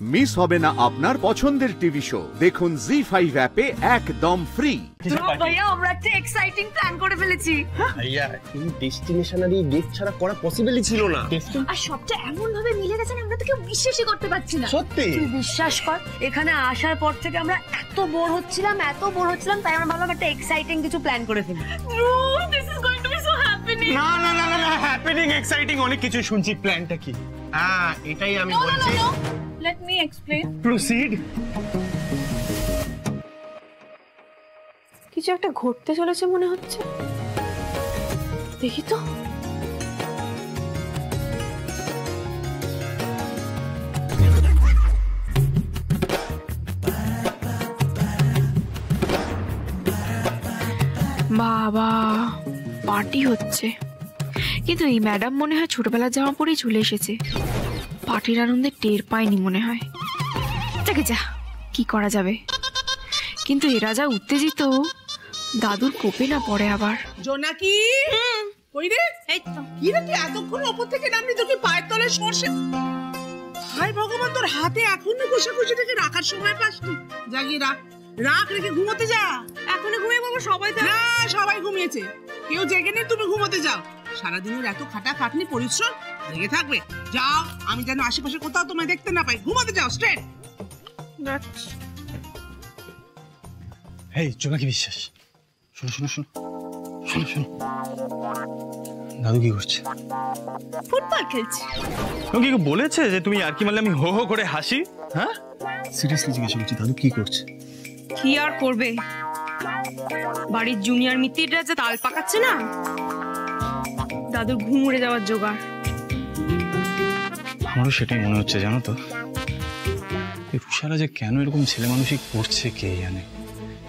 Miss হবে না আপনার পছন্দের টিভি শো। দেখুন জি5 অ্যাপে একদম ফ্রি। ভাইয়া আমরা একটা এক্সাইটিং প্ল্যান করে ফেলেছি। ভাইয়া এই ডেস্টিনেশনারি গেস্ট ছাড়া করা পসিবলই ছিল না। আর সবটা এমন ভাবে মিলে গেছে আমরা তো কেউ বিশ্বাসই করতে পারছি না। সত্যি তুই বিশ্বাস কর, এখানে আসার পর থেকে আমরা এত বোর হচ্ছিলাম তাই আমরা ভাবলাম একটা এক্সাইটিং কিছু প্ল্যান করে ফেলি। This is going to be so happening. না না না না হ্যাপেনিং এক্সাইটিং অনেক কিছু শুনছি। প্ল্যানটা কি? হ্যাঁ এটাই আমি বলছি। Let me explain. প্রসিড। কিছু একটা ঘটতে চলেছে মনে হচ্ছে, দেখি তো। বাবা পার্টি হচ্ছে, কিন্তু এই ম্যাডাম মনে হয় ছোটবেলার জামা পরেই চলে এসেছে। পার্টির আনন্দে টের পায়নি মনে হয়। যাকে যা, কি করা যাবে। কিন্তু এরা যা উত্তেজিত, দাদুর কোপে না পড়ে আবার। জোনাকি কই রে? এই তো। কি রে তুই এতক্ষণ উপর থেকে নামলি, তোর কি পায়ের তলায় সরষে? হায় ভগবান, তোর হাতে এখনো ঘষাঘষি থেকে রাখার সময় পাসনি। জাগিয়ে রাখ রেখে ঘুমোতে যা। এখনো ঘুমিয়ে বাবা? সবাই তো না, সবাই ঘুমিয়েছে, কেউ জেগে নেই। তুমি ঘুমোতে যাও। সারাদিনের এত খাটাখাটনি পরিশ্রম, জেগে থাকবে। যাও, আমি যেন আশেপাশে কোথাও তোমায় দেখতে না পাই। ঘুমোতে যাও স্ট্রেট। এই জোনাকি বিশ্বাস, শোনো শোনো শোনো শোনো শোনো, দাদু কি করছে? ফুটবল খেলছে। তোমাকে কি বলেছে যে তুমি আর কি মারলে আমি হো হো করে হাসি? হ্যাঁ সিরিয়াসলি জিজ্ঞাসা করছি, দাদু কি করছে? কি আর করবে, বাড়ির জুনিয়র মিত্তিরা যে তাল পাকাচ্ছে না, দাদুর ঘুম উড়ে যাওয়ার জোগাড়। আমারও সেটাই মনে হচ্ছে, জানো তো। এই রুষারা যে কেন এরকম ছেলে মানুষই করছে কে জানে।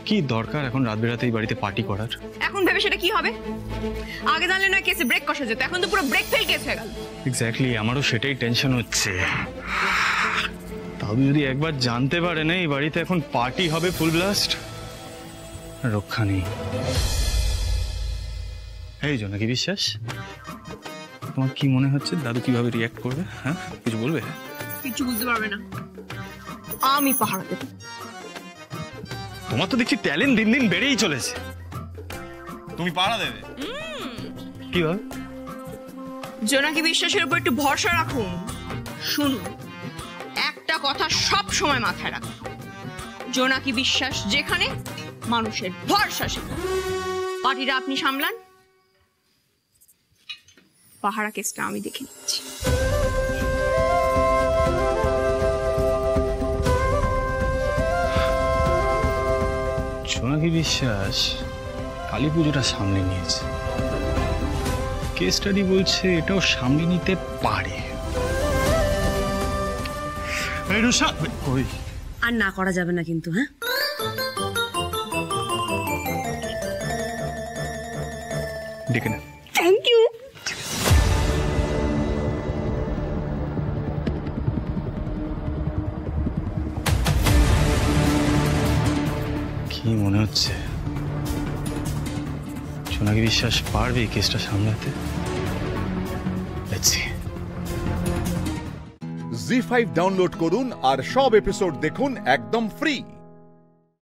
কি দরকার এখন রাত বেরাতেই বাড়িতে পার্টি করার? এখন ভেবে সেটা কি হবে? আগে জানলে না কেসে ব্রেক কষা যেত, এখন তো পুরো ব্রেক ফেল কেস হয়ে গেল। এক্স্যাক্টলি, আমারও সেটাই টেনশন হচ্ছে। দাদু যদি একবার জানতে পারে না এই বাড়িতে এখন পার্টি হবে ফুল ব্লাস্ট, রক্ষা নেই। এই জোনাকি বিশ্বাস, তোমার কি মনে হচ্ছে দাদু কিভাবে রিঅ্যাক্ট করবে? হ্যাঁ কিছু বলবে? কিছু বুঝতে পারবে না, আমি পাহারা দেব। তোমার তো দেখছি ট্যালেন্ট দিন দিন বেড়েই চলেছে, তুমি পাহারা দেবে? কিভাবে? জোনাকি বিশ্বাসের উপর একটু ভরসা রাখুন। শুনুন, একটা কথা সব সময় মাথায় রাখুন, জোনাকি বিশ্বাস যেখানে, মানুষের ভরসা সেখানে। পার্টিটা আপনি সামলান, পাহারা কেসটা আমি দেখে নিচ্ছি। জোনাকি বিশ্বাস কালী পুজোটা সামনে নিয়েছে, কেস স্টাডি বলছে এটাও সামনে নিতে পারে। আর না করা যাবে না কিন্তু। হ্যাঁ ডেকে না। Thank you. কি মনে হচ্ছে জোনাকি বিশ্বাস পারবে এই কেসটা সামলাতে? জি5 ডাউনলোড করুন আর সব এপিসোড দেখুন একদম ফ্রি।